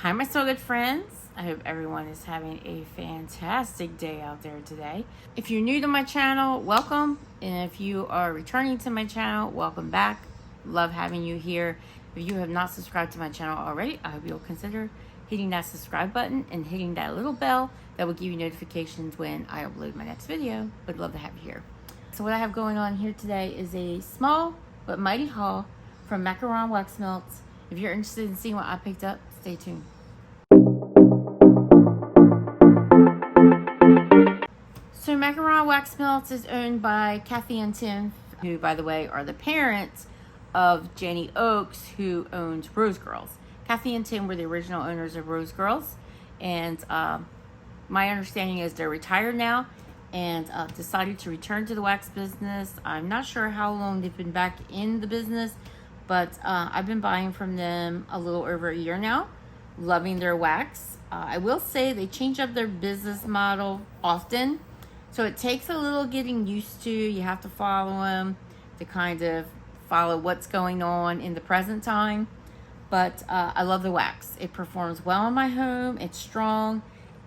Hi, my so good friends. I hope everyone is having a fantastic day out there today. If you're new to my channel, welcome. And if you are returning to my channel, welcome back. Love having you here. If you have not subscribed to my channel already, I hope you'll consider hitting that subscribe button and hitting that little bell that will give you notifications when I upload my next video. Would love to have you here. So what I have going on here today is a small but mighty haul from Macaron wax melts. If you're interested in seeing what I picked up, stay tuned. So Macaron Wax Melts is owned by Kathy and Tim, who, by the way, are the parents of Jenny Oakes, who owns Rose Girls. Kathy and Tim were the original owners of Rose Girls, and my understanding is they're retired now and decided to return to the wax business. I'm not sure how long they've been back in the business, but I've been buying from them a little over a year now, loving their wax. I will say they change up their business model often, so it takes a little getting used to. You have to follow them to kind of follow what's going on in the present time. But I love the wax. It performs well in my home. It's strong.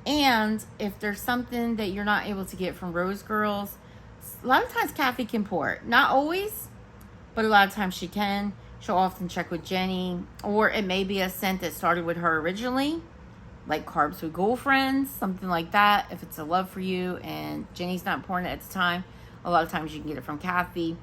And if there's something that you're not able to get from Rose Girls, a lot of times Kathy can pour it. Not always, but a lot of times she can. She'll often check with Jenny, or it may be a scent that started with her originally, like Carbs with Girlfriends, something like that. If it's a love for you and Jenny's not pouring it at the time, a lot of times you can get it from Kathy.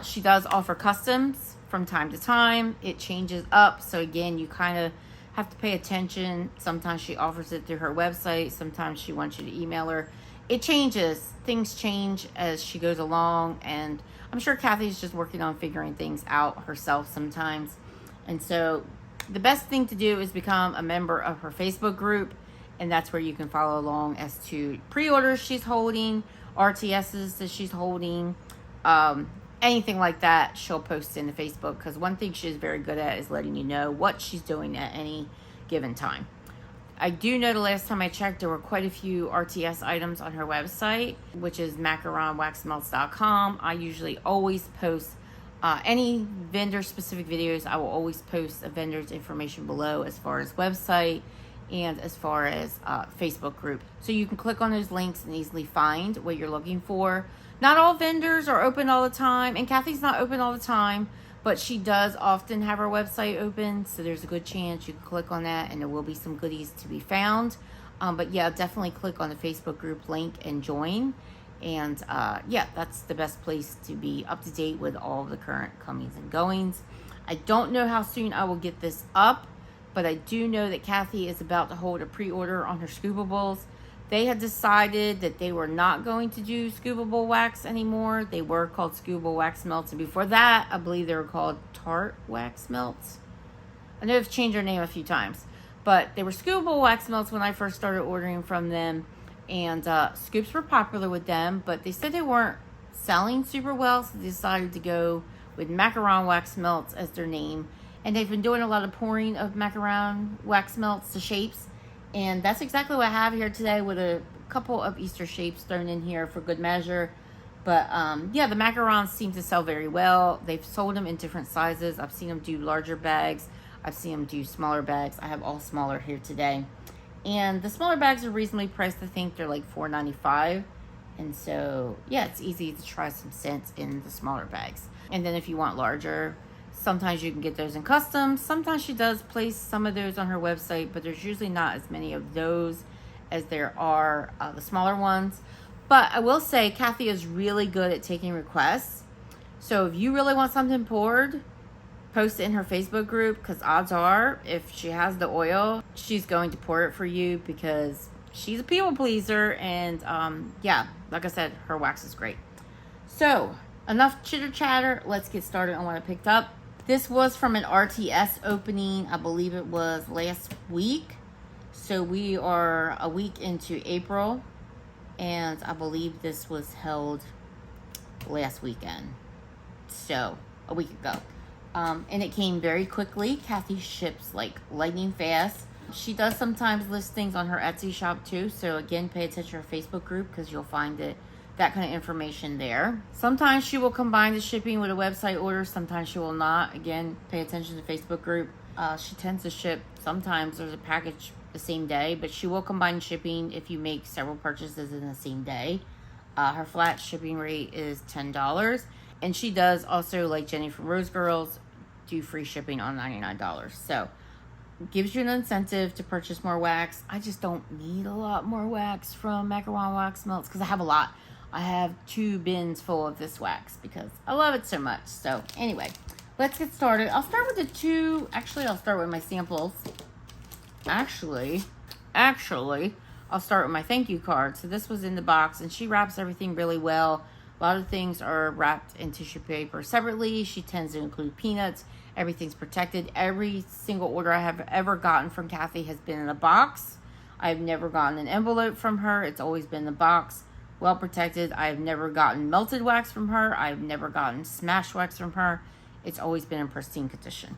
She does offer customs from time to time. It changes up, so again, you kind of have to pay attention. Sometimes she offers it through her website. Sometimes she wants you to email her. It changes. Things change as she goes along, and I'm sure Kathy's just working on figuring things out herself sometimes. And so the best thing to do is become a member of her Facebook group, and that's where you can follow along as to pre-orders she's holding, RTSs that she's holding, anything like that. She'll post in the Facebook, because one thing she's very good at is letting you know what she's doing at any given time. I do know the last time I checked, there were quite a few RTS items on her website, which is macaronwaxmelts.com. I usually always post any vendor-specific videos. I will always post a vendor's information below as far as website and as far as Facebook group. So you can click on those links and easily find what you're looking for. Not all vendors are open all the time, and Kathy's not open all the time, but she does often have her website open, so there's a good chance you can click on that and there will be some goodies to be found. But yeah, definitely click on the Facebook group link and join. And yeah, that's the best place to be up to date with all the current comings and goings. I don't know how soon I will get this up, but I do know that Kathy is about to hold a pre-order on her Scoopables. They had decided that they were not going to do Scoopable wax anymore. They were called Scoopable Wax Melts, and before that, I believe they were called Tart Wax Melts. I know they've changed their name a few times, but they were Scoopable Wax Melts when I first started ordering from them, and scoops were popular with them, but they said they weren't selling super well, so they decided to go with Macaron Wax Melts as their name, and they've been doing a lot of pouring of Macaron Wax Melts to shapes. And that's exactly what I have here today, with a couple of Easter shapes thrown in here for good measure. But yeah, the macarons seem to sell very well. They've sold them in different sizes. I've seen them do larger bags. I've seen them do smaller bags. I have all smaller here today. And the smaller bags are reasonably priced. I think they're like $4.95. And so, yeah, it's easy to try some scents in the smaller bags. And then if you want larger, sometimes you can get those in custom. Sometimes she does place some of those on her website, but there's usually not as many of those as there are the smaller ones. But I will say Kathy is really good at taking requests. So if you really want something poured, post it in her Facebook group, because odds are if she has the oil, she's going to pour it for you, because she's a people pleaser. And yeah, like I said, her wax is great. So enough chitter chatter. Let's get started on what I picked up. This was from an RTS opening. I believe it was last week. So we are a week into April, and I believe this was held last weekend. So a week ago. And it came very quickly. Kathy ships like lightning fast. She does sometimes list things on her Etsy shop too. So again, pay attention to her Facebook group, because you'll find it that kind of information there. Sometimes she will combine the shipping with a website order. Sometimes she will not. Again, pay attention to the Facebook group. She tends to ship, sometimes there's a package the same day, but she will combine shipping if you make several purchases in the same day. Her flat shipping rate is $10. And she does also, like Jenny from Rose Girls, do free shipping on $99. So, gives you an incentive to purchase more wax. I just don't need a lot more wax from Macaron Wax Melts because I have a lot. I have 2 bins full of this wax because I love it so much. So, anyway, let's get started. I'll start with I'll start with my samples. Actually, I'll start with my thank you card. So this was in the box, and she wraps everything really well. A lot of things are wrapped in tissue paper separately. She tends to include peanuts. Everything's protected. Every single order I have ever gotten from Kathy has been in a box. I've never gotten an envelope from her. It's always been in the box, well protected. I've never gotten melted wax from her. I've never gotten smashed wax from her. It's always been in pristine condition.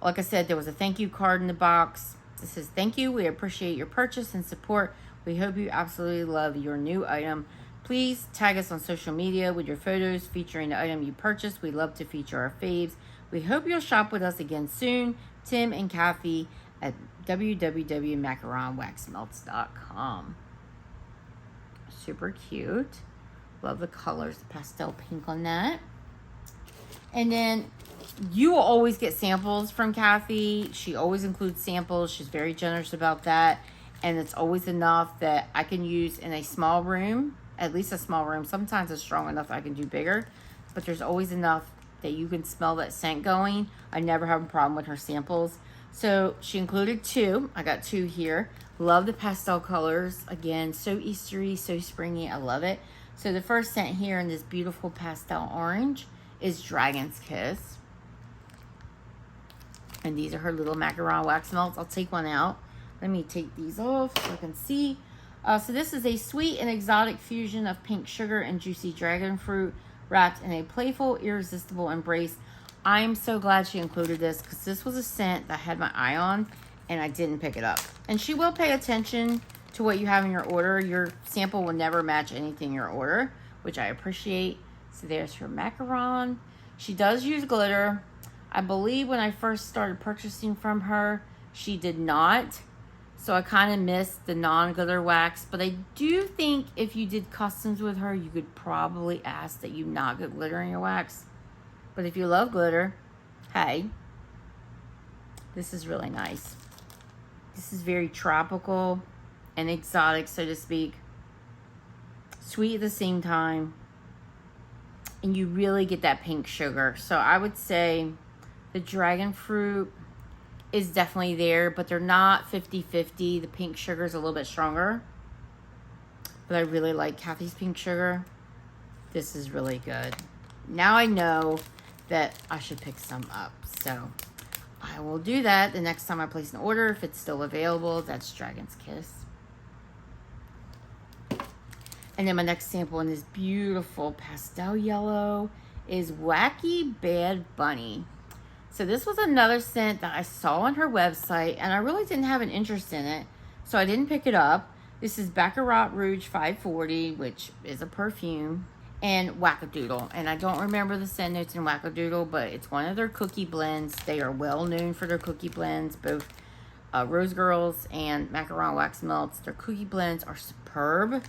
Like I said, there was a thank you card in the box. It says, thank you. We appreciate your purchase and support. We hope you absolutely love your new item. Please tag us on social media with your photos featuring the item you purchased. We love to feature our faves. We hope you'll shop with us again soon. Tim and Kathy at www.macaronwaxmelts.com. Super cute. Love the colors, the pastel pink on that. And then you will always get samples from Kathy. She always includes samples. She's very generous about that. And it's always enough that I can use in a small room, at least a small room. Sometimes it's strong enough I can do bigger. But there's always enough that you can smell that scent going. I never have a problem with her samples. So she included 2. I got 2 here. Love the pastel colors. Again, so Eastery, so springy. I love it. So the first scent here in this beautiful pastel orange is Dragon's Kiss. And these are her little Macaron wax melts. I'll take one out. Let me take these off so I can see. So this is a sweet and exotic fusion of pink sugar and juicy dragon fruit wrapped in a playful, irresistible embrace. I am so glad she included this because this was a scent that I had my eye on and I didn't pick it up. And she will pay attention to what you have in your order. Your sample will never match anything in your order, which I appreciate. So there's her Macaron. She does use glitter. I believe when I first started purchasing from her, she did not. So I kind of missed the non-glitter wax. But I do think if you did customs with her, you could probably ask that you not get glitter in your wax. But if you love glitter, hey, this is really nice. This is very tropical and exotic, so to speak. Sweet at the same time. And you really get that pink sugar. So I would say the dragon fruit is definitely there, but they're not 50-50. The pink sugar is a little bit stronger. But I really like Kathy's pink sugar. This is really good. Now I know that I should pick some up. So I will do that the next time I place an order if it's still available. That's Dragon's Kiss. And then my next sample in this beautiful pastel yellow is Wacky Bad Bunny. So this was another scent that I saw on her website, and I really didn't have an interest in it, so I didn't pick it up. This is Baccarat Rouge 540, which is a perfume, and Wackadoodle. And I don't remember the scent notes in Wackadoodle, but it's one of their cookie blends. They are well known for their cookie blends, both Rose Girls and Macaron Wax Melts. Their cookie blends are superb.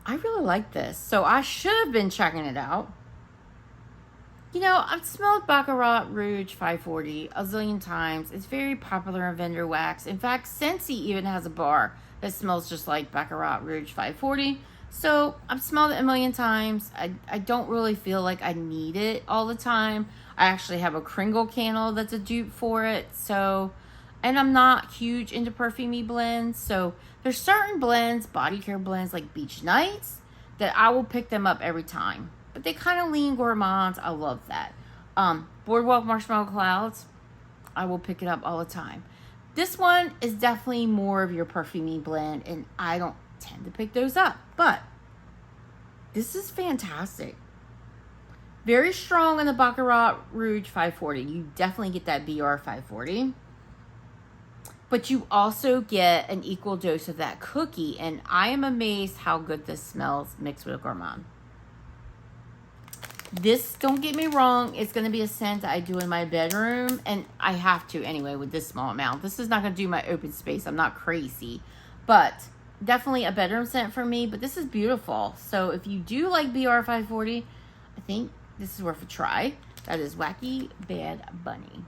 I really like this, so I should have been checking it out. You know, I've smelled Baccarat Rouge 540 a zillion times. It's very popular in vendor wax. In fact, Scentsy even has a bar that smells just like Baccarat Rouge 540. So I've smelled it a million times. I don't really feel like I need it all the time. I actually have a Kringle candle that's a dupe for it. So, and I'm not huge into perfumey blends. So there's certain blends, body care blends like Beach Nights, that I will pick them up every time. But they kind of lean gourmands. I love that. Boardwalk Marshmallow Clouds, I will pick it up all the time. This one is definitely more of your perfumey blend, and I don't tend to pick those up. But this is fantastic. Very strong in the Baccarat Rouge 540. You definitely get that BR 540. But you also get an equal dose of that cookie, and I am amazed how good this smells mixed with a gourmand. This, don't get me wrong, it's going to be a scent that I do in my bedroom, and I have to anyway with this small amount. This is not going to do my open space. I'm not crazy, but definitely a bedroom scent for me. But this is beautiful. So if you do like BR540, I think this is worth a try. That is Wacky Bad Bunny.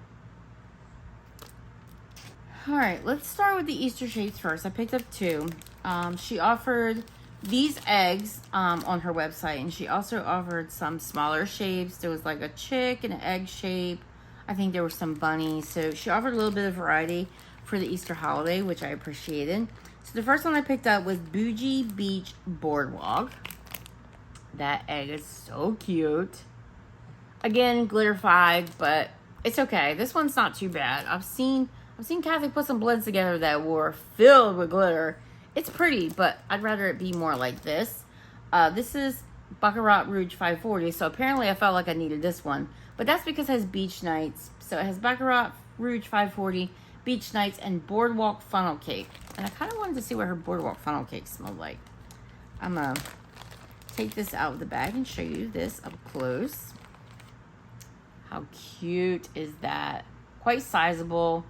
All right, let's start with the Easter shapes first. I picked up 2. She offered these eggs on her website, and she also offered some smaller shapes. There was like a chick and an egg shape. I think there were some bunnies. So she offered a little bit of variety for the Easter holiday, which I appreciated. So the first one I picked up was Bougie Beach Boardwalk. That egg is so cute. Again, glitterified, but it's okay. This one's not too bad. I've seen Kathy put some blends together that were filled with glitter. It's pretty, but I'd rather it be more like this. This is Baccarat Rouge 540, so apparently I felt like I needed this one. But that's because it has Beach Nights. So it has Baccarat Rouge 540, Beach Nights, and Boardwalk Funnel Cake. And I kind of wanted to see what her Boardwalk Funnel Cake smelled like. I'm going to take this out of the bag and show you this up close. How cute is that? Quite sizable.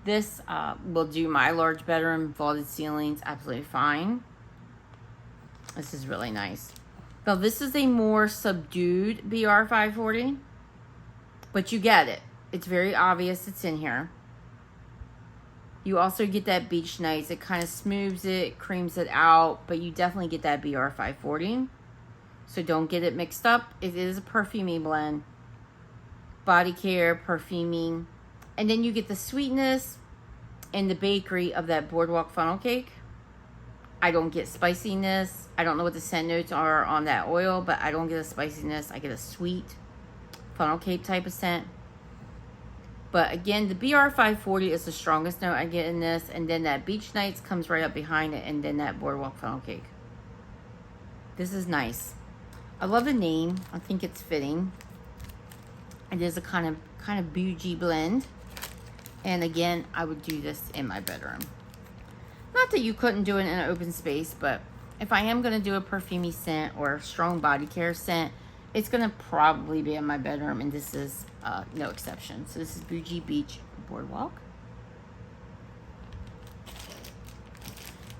This will do my large bedroom, vaulted ceilings, absolutely fine. This is really nice. Now, this is a more subdued BR540, but you get it. It's very obvious it's in here. You also get that Beach Nights. It kind of smooths it, creams it out, but you definitely get that BR540. So don't get it mixed up. It is a perfumey blend. Body care, perfuming. And then you get the sweetness and the bakery of that Boardwalk Funnel Cake. I don't get spiciness. I don't know what the scent notes are on that oil, but I don't get a spiciness. I get a sweet funnel cake type of scent. But again, the BR540 is the strongest note I get in this. And then that Beach Nights comes right up behind it. And then that Boardwalk Funnel Cake. This is nice. I love the name. I think it's fitting. It is a kind of bougie blend. And again, I would do this in my bedroom. Not that you couldn't do it in an open space, but if I am going to do a perfumey scent or a strong body care scent, it's going to probably be in my bedroom, and this is no exception. So this is Bougie Beach Boardwalk.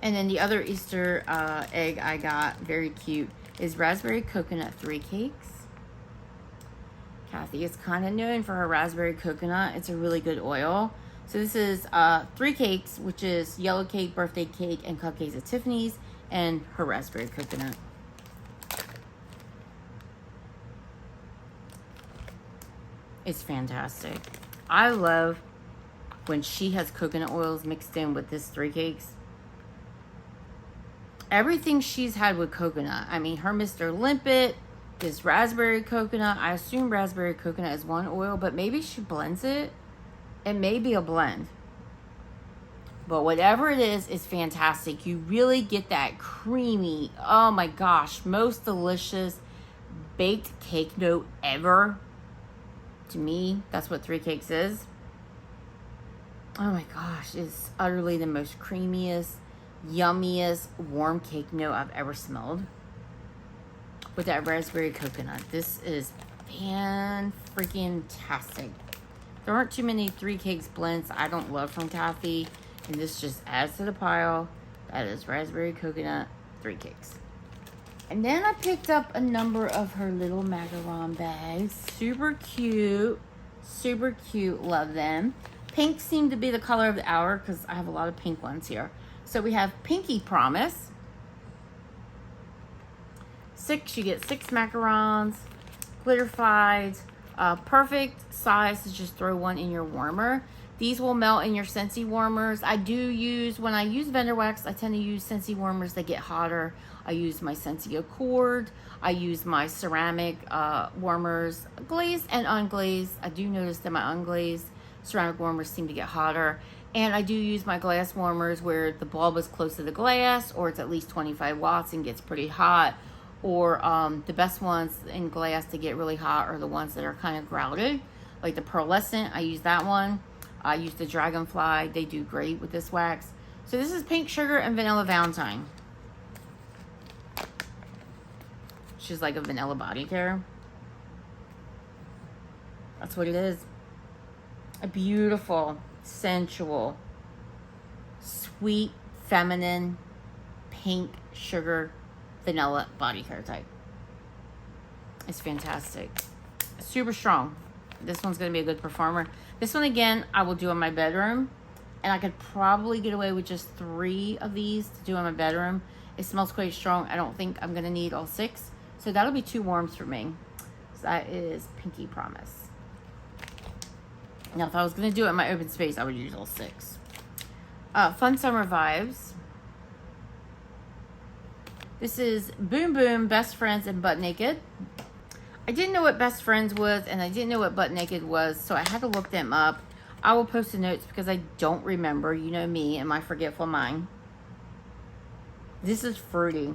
And then the other Easter egg I got, very cute, is Raspberry Coconut 3 Cakes. Kathy is kind of known for her raspberry coconut. It's a really good oil. So this is 3 cakes, which is yellow cake, birthday cake, and cupcakes at Tiffany's, and her raspberry coconut. It's fantastic. I love when she has coconut oils mixed in with this 3 cakes. Everything she's had with coconut. I mean, her Mr. Limpet, this raspberry coconut. I assume raspberry coconut is one oil, but maybe she blends it. It may be a blend. But whatever it is fantastic. You really get that creamy, oh my gosh, most delicious baked cake note ever. To me, that's what 3 cakes is. Oh my gosh, it's utterly the most creamiest, yummiest warm cake note I've ever smelled. With that raspberry coconut. This is fan-freaking-tastic. There aren't too many 3 cakes blends I don't love from Kathy, and this just adds to the pile. That is raspberry coconut 3 cakes. And then I picked up a number of her little macaron bags. Super cute. Super cute. Love them. Pink seemed to be the color of the hour because I have a lot of pink ones here. So we have Pinky Promise. 6, you get 6 macarons, glitterified, perfect size to just throw one in your warmer. These will melt in your Scentsy warmers. When I use vendor wax, I tend to use Scentsy warmers that get hotter. I use my Scentsy Accord. I use my ceramic warmers, glazed and unglazed. I do notice that my unglazed ceramic warmers seem to get hotter. And I do use my glass warmers where the bulb is close to the glass, or it's at least 25 watts and gets pretty hot. Or the best ones in glass to get really hot are the ones that are kind of grouted, like the pearlescent. I use that one. I use the Dragonfly. They do great with this wax. So this is Pink Sugar and Vanilla Valentine. She's like a vanilla body care. That's what it is. A beautiful, sensual, sweet, feminine, pink, sugar, vanilla body hair type. It's fantastic. Super strong. This one's going to be a good performer. This one, again, I will do in my bedroom. And I could probably get away with just 3 of these to do in my bedroom. It smells quite strong. I don't think I'm going to need all 6. So that'll be 2 warms for me. So that is Pinky Promise. Now, if I was going to do it in my open space, I would use all 6. Fun Summer Vibes. This is Boom Boom, Best Friends, and Butt Naked. I didn't know what Best Friends was, and I didn't know what Butt Naked was, so I had to look them up. I will post the notes because I don't remember. You know me and my forgetful mind. This is fruity.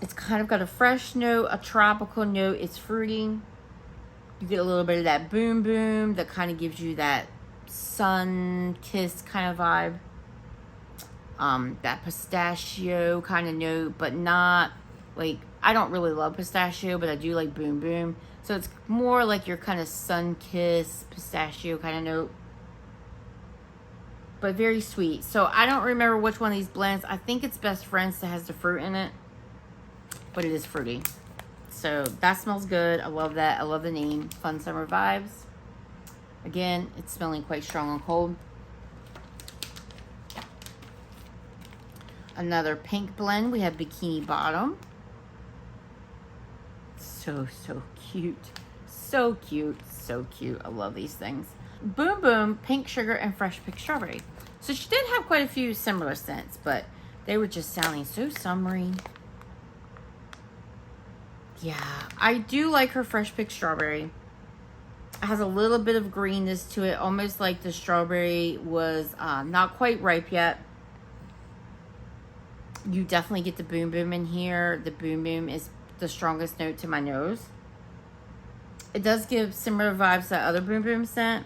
It's kind of got a fresh note, a tropical note. It's fruity. You get a little bit of that boom boom that kind of gives you that sun kiss kind of vibe. That pistachio kind of note, but not like, I don't really love pistachio, but I do like boom boom. So it's more like your kind of sun kiss pistachio kind of note, but very sweet. So I don't remember which one of these blends. I think it's Best Friends that has the fruit in it, but it is fruity. So that smells good. I love that. I love the name. Fun Summer Vibes. Again, it's smelling quite strong and cold. Another pink blend. We have Bikini Bottom. So cute. So cute. So cute. I love these things. Boom Boom, Pink Sugar, and Fresh Picked Strawberry. So she did have quite a few similar scents, but they were just sounding so summery. Yeah, I do like her Fresh Picked Strawberry. It has a little bit of greenness to it, almost like the strawberry was not quite ripe yet. You definitely get the Boom Boom in here. The Boom Boom is the strongest note to my nose. It does give similar vibes to that other Boom Boom scent,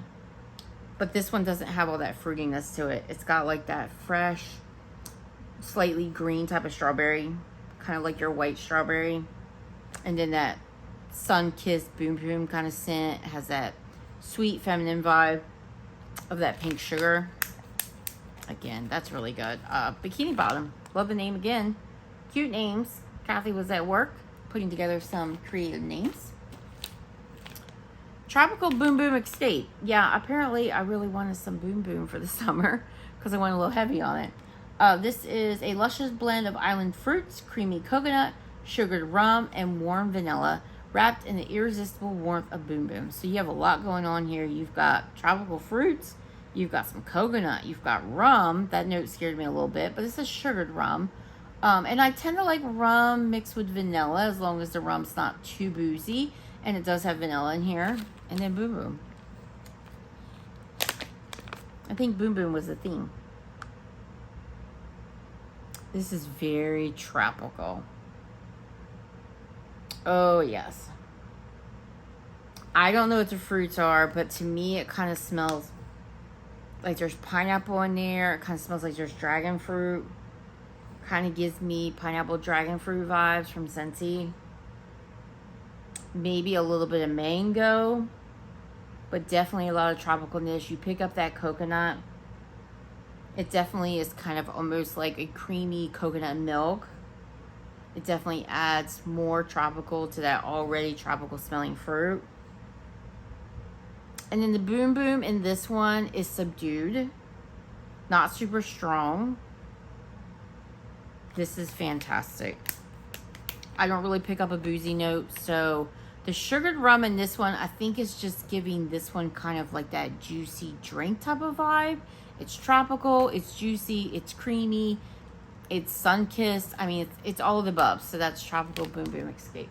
but this one doesn't have all that fruitiness to it. It's got like that fresh, slightly green type of strawberry, kind of like your white strawberry. And then that sun-kissed Boom Boom kind of scent. It has that sweet feminine vibe of that pink sugar. Again, that's really good. Bikini Bottom. Love the name again. Cute names. Kathy was at work putting together some creative names. Tropical Boom Boom Escape. Yeah, apparently I really wanted some Boom Boom for the summer because I went a little heavy on it. This is a luscious blend of island fruits, creamy coconut, sugared rum, and warm vanilla, wrapped in the irresistible warmth of Boom Boom. So you have a lot going on here. You've got tropical fruits, you've got some coconut, you've got rum. That note scared me a little bit, but this is sugared rum. And I tend to like rum mixed with vanilla as long as the rum's not too boozy. And it does have vanilla in here. And then Boom Boom. I think Boom Boom was the theme. This is very tropical. Oh, yes. I don't know what the fruits are, but to me it kind of smells like there's pineapple in there. It kind of smells like there's dragon fruit. Kind of gives me pineapple dragon fruit vibes from Scentsy. Maybe a little bit of mango, but definitely a lot of tropicalness. You pick up that coconut. It definitely is kind of almost like a creamy coconut milk. It definitely adds more tropical to that already tropical smelling fruit. And then the Boom Boom in this one is subdued, not super strong. This is fantastic. I don't really pick up a boozy note, so the sugared rum in this one, I think is just giving this one kind of like that juicy drink type of vibe. It's tropical, it's juicy, it's creamy, it's sun-kissed. I mean, it's all of the above. So that's Tropical Boom Boom Escape.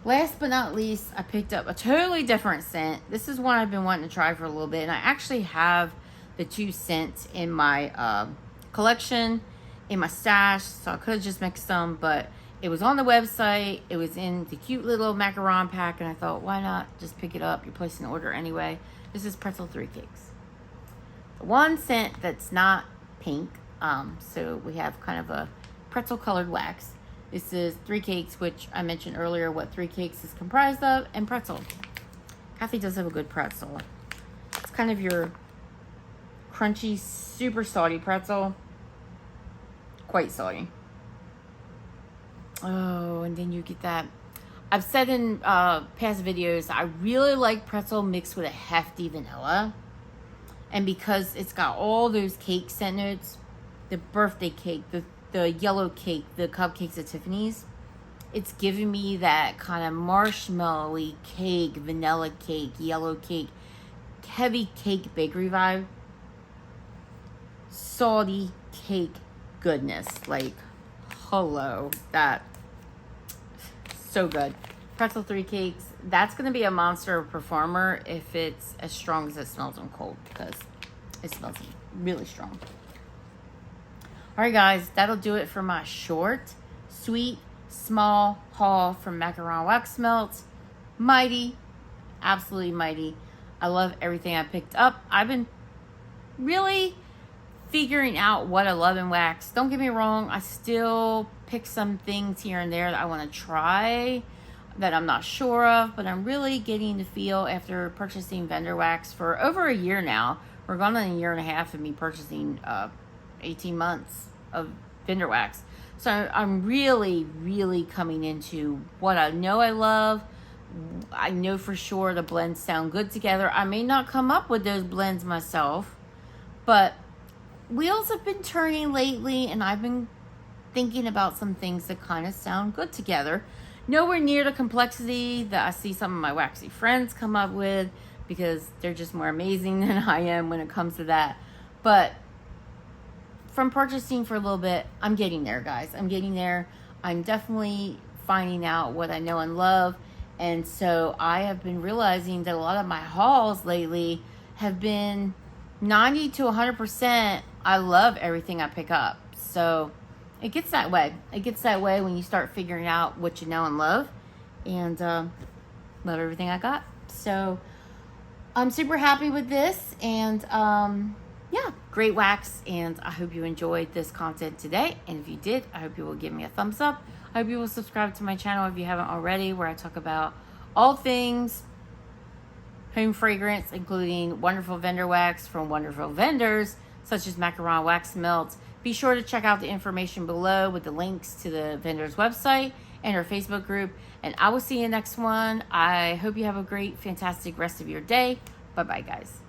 Last but not least, I picked up a totally different scent. This is one I've been wanting to try for a little bit, and I actually have the 2 scents in my collection, in my stash, so I could have just mixed them, but it was on the website. It was in the cute little macaron pack, and I thought, why not just pick it up? You're placing an order anyway. This is Pretzel 3 Cakes. One scent that's not pink, so we have kind of a pretzel colored wax. This is 3 cakes, which I mentioned earlier what 3 cakes is comprised of, and pretzel. Kathy does have a good pretzel. It's kind of your crunchy, super salty pretzel. Quite salty. Oh, and then you get that. I've said in past videos, I really like pretzel mixed with a hefty vanilla. And because it's got all those cake scent notes, the birthday cake, the yellow cake, the cupcakes at Tiffany's, it's giving me that kind of marshmallowy cake, vanilla cake, yellow cake, heavy cake bakery vibe. Salty cake goodness. Like, hello. That, so good. Pretzel 3 cakes. That's going to be a monster performer if it's as strong as it smells on cold, because it smells really strong. Alright guys, that'll do it for my short, sweet, small haul from Macaron Wax Melts. Mighty, absolutely mighty. I love everything I picked up. I've been really figuring out what I love in wax. Don't get me wrong, I still pick some things here and there that I want to try that I'm not sure of, but I'm really getting the feel after purchasing vendor wax for over a year now. We're going on a year and a half of me purchasing 18 months of vendor wax. So I'm really, really coming into what I know I love. I know for sure the blends sound good together. I may not come up with those blends myself, but wheels have been turning lately, and I've been thinking about some things that kind of sound good together. Nowhere near the complexity that I see some of my waxy friends come up with, because they're just more amazing than I am when it comes to that. But from purchasing for a little bit, I'm getting there, guys. I'm getting there. I'm definitely finding out what I know and love. And so I have been realizing that a lot of my hauls lately have been 90 to 100%. I love everything I pick up. So it gets that way. It gets that way when you start figuring out what you know and love. And love everything I got. So I'm super happy with this. And yeah, great wax. And I hope you enjoyed this content today. And if you did, I hope you will give me a thumbs up. I hope you will subscribe to my channel if you haven't already, where I talk about all things home fragrance, including wonderful vendor wax from wonderful vendors such as Macaron Wax Melts. Be sure to check out the information below with the links to the vendor's website and her Facebook group. And I will see you next one. I hope you have a great, fantastic rest of your day. Bye-bye, guys.